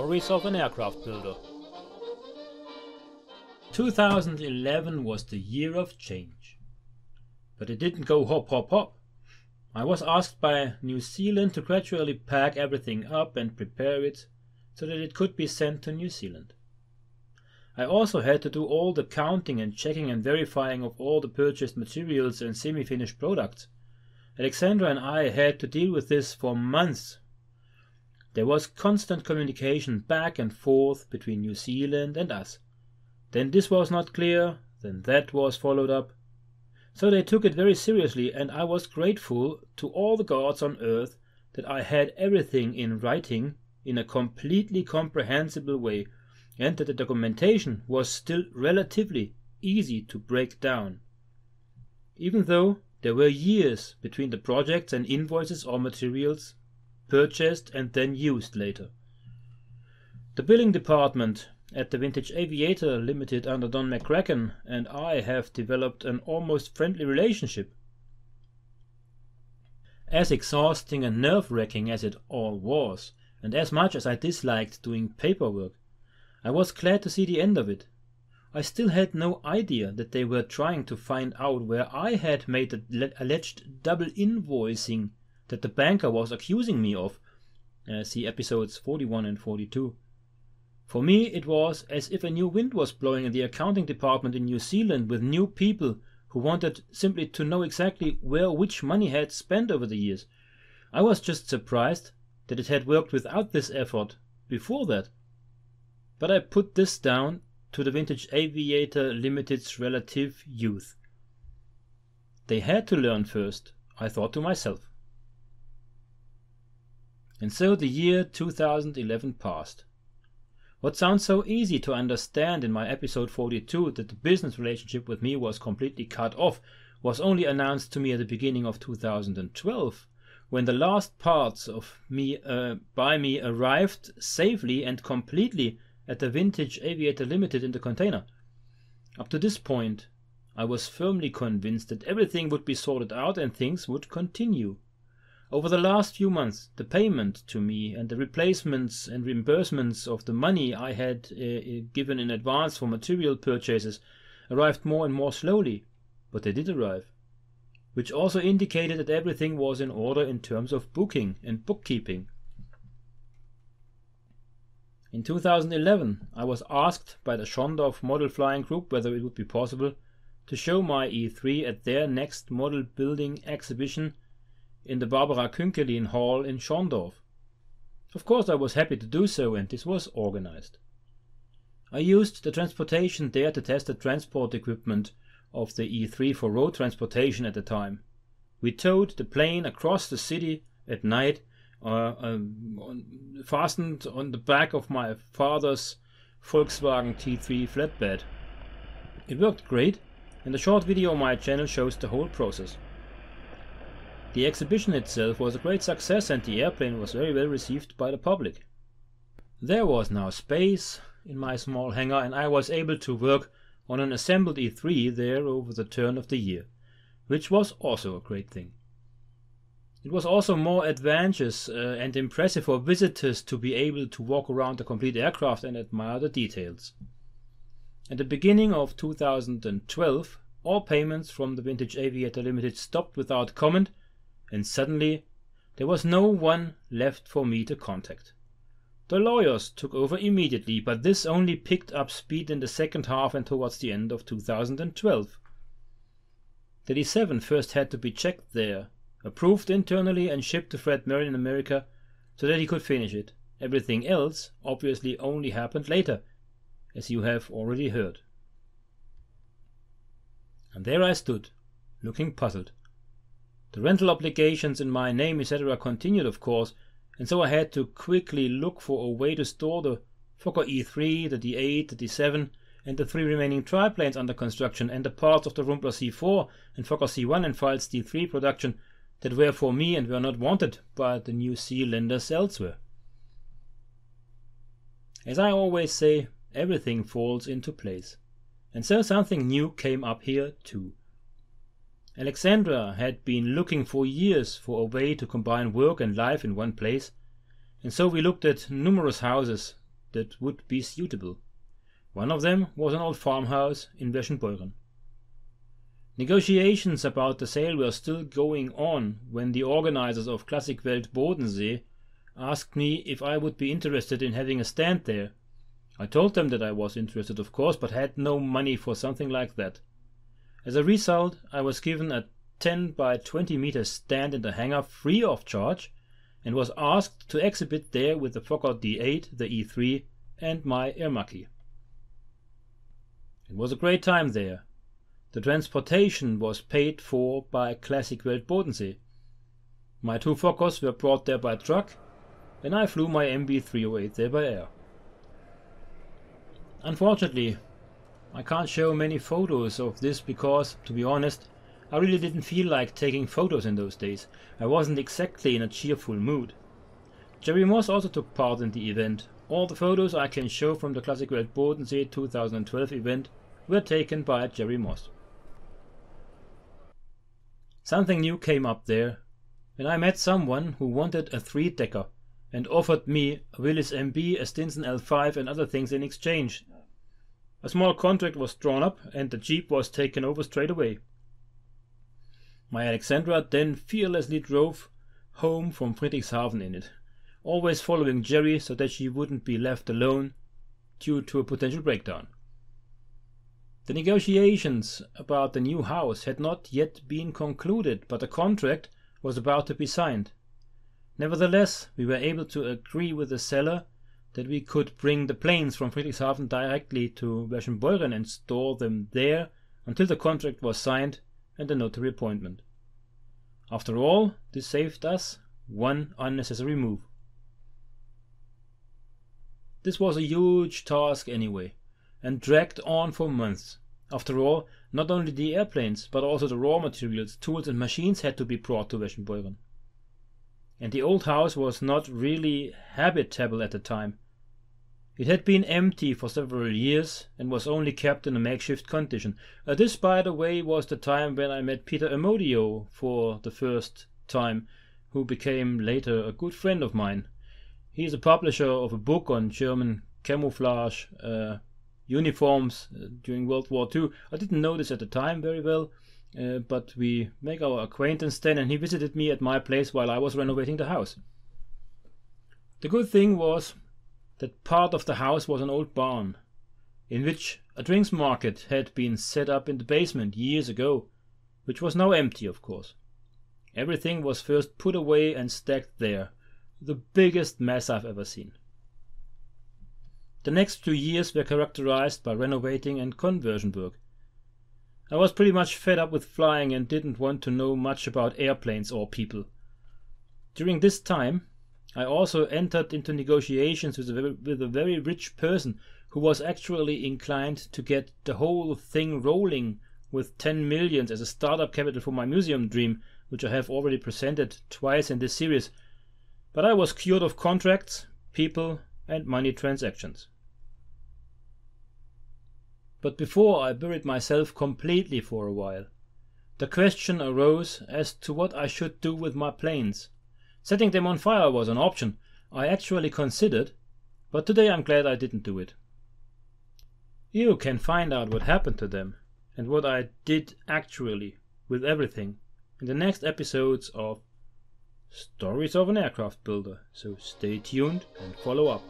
Stories of an Aircraft Builder. 2011 was the year of change. But it didn't go hop hop hop. I was asked by New Zealand to gradually pack everything up and prepare it so that it could be sent to New Zealand. I also had to do all the counting and checking and verifying of all the purchased materials and semi-finished products. Alexandra and I had to deal with this for months. There was constant communication back and forth between New Zealand and us. Then this was not clear, then that was followed up. So they took it very seriously, and I was grateful to all the gods on earth that I had everything in writing in a completely comprehensible way, and that the documentation was still relatively easy to break down. Even though there were years between the projects and invoices or materials purchased and then used later. The billing department at the Vintage Aviator Limited under Don McCracken and I have developed an almost friendly relationship. As exhausting and nerve-wracking as it all was, and as much as I disliked doing paperwork, I was glad to see the end of it. I still had no idea that they were trying to find out where I had made the alleged double invoicing that the banker was accusing me of. See episodes 41 and 42. For me it was as if a new wind was blowing in the accounting department in New Zealand with new people who wanted simply to know exactly where which money had spent over the years. I was just surprised that it had worked without this effort before that. But I put this down to the Vintage Aviator Limited's relative youth. They had to learn first, I thought to myself. And so the year 2011 passed. What sounds so easy to understand in my episode 42, that the business relationship with me was completely cut off, was only announced to me at the beginning of 2012, when the last parts of by me arrived safely and completely at the Vintage Aviator Limited in the container. Up to this point, I was firmly convinced that everything would be sorted out and things would continue. Over the last few months, the payment to me and the replacements and reimbursements of the money I had given in advance for material purchases arrived more and more slowly, but they did arrive, which also indicated that everything was in order in terms of booking and bookkeeping. In 2011, I was asked by the Schondorf Model Flying Group whether it would be possible to show my E3 at their next model building exhibition in the Barbara Künkelin Hall in Schondorf. Of course I was happy to do so, and this was organized. I used the transportation there to test the transport equipment of the E3 for road transportation at the time. We towed the plane across the city at night, fastened on the back of my father's Volkswagen T3 flatbed. It worked great, and a short video on my channel shows the whole process. The exhibition itself was a great success, and the airplane was very well received by the public. There was now space in my small hangar, and I was able to work on an assembled E3 there over the turn of the year, which was also a great thing. It was also more advantageous and impressive for visitors to be able to walk around the complete aircraft and admire the details. At the beginning of 2012, all payments from the Vintage Aviator Limited stopped without comment, and suddenly there was no one left for me to contact. The lawyers took over immediately, but this only picked up speed in the second half and towards the end of 2012. The D7 first had to be checked there, approved internally and shipped to Fred Merrin in America so that he could finish it. Everything else obviously only happened later, as you have already heard. And there I stood, looking puzzled. The rental obligations in my name etc. continued, of course, and so I had to quickly look for a way to store the Fokker E3, the D8, the D7, and the 3 remaining triplanes under construction, and the parts of the Rumpler C4 and Fokker C1 and Pfalz D3 production that were for me and were not wanted by the New Zealanders elsewhere. As I always say, everything falls into place, and so something new came up here too. Alexandra had been looking for years for a way to combine work and life in one place, and so we looked at numerous houses that would be suitable. One of them was an old farmhouse in Wasn. Negotiations about the sale were still going on when the organizers of Classic Welt Bodensee asked me if I would be interested in having a stand there. I told them that I was interested, of course, but had no money for something like that. As a result, I was given a 10 by 20 meter stand in the hangar free of charge and was asked to exhibit there with the Fokker D8, the E3 and my Irmaki. It was a great time there. The transportation was paid for by Classic Welt Bodensee. My 2 Fokkers were brought there by truck, and I flew my MB308 there by air. Unfortunately, I can't show many photos of this because, to be honest, I really didn't feel like taking photos in those days. I wasn't exactly in a cheerful mood. Jerry Moss also took part in the event. All the photos I can show from the Classic Welt Bodensee 2012 event were taken by Jerry Moss. Something new came up there, and I met someone who wanted a 3-decker and offered me a Willis MB, a Stinson L5 and other things in exchange. A small contract was drawn up and the Jeep was taken over straight away. My Alexandra then fearlessly drove home from Friedrichshafen in it, always following Jerry so that she wouldn't be left alone due to a potential breakdown. The negotiations about the new house had not yet been concluded, but a contract was about to be signed. Nevertheless, we were able to agree with the seller that we could bring the planes from Friedrichshafen directly to Wasn and store them there until the contract was signed and the notary appointment. After all, this saved us one unnecessary move. This was a huge task anyway, and dragged on for months. After all, not only the airplanes, but also the raw materials, tools and machines had to be brought to Wasn. And the old house was not really habitable at the time. It had been empty for several years and was only kept in a makeshift condition. This, by the way, was the time when I met Peter Amodio for the first time, who became later a good friend of mine. He is a publisher of a book on German camouflage uniforms during World War II. I didn't know this at the time very well, but we make our acquaintance then, and he visited me at my place while I was renovating the house. The good thing was that part of the house was an old barn, in which a drinks market had been set up in the basement years ago, which was now empty, of course. Everything was first put away and stacked there, the biggest mess I've ever seen. The next 2 years were characterized by renovating and conversion work. I was pretty much fed up with flying and didn't want to know much about airplanes or people. During this time, I also entered into negotiations with a very rich person who was actually inclined to get the whole thing rolling with 10 million as a startup capital for my museum dream, which I have already presented twice in this series. But I was cured of contracts, people and money transactions. But before I buried myself completely for a while, the question arose as to what I should do with my planes. Setting them on fire was an option I actually considered, but today I'm glad I didn't do it. You can find out what happened to them and what I did actually with everything in the next episodes of Stories of an Aircraft Builder, so stay tuned and follow up.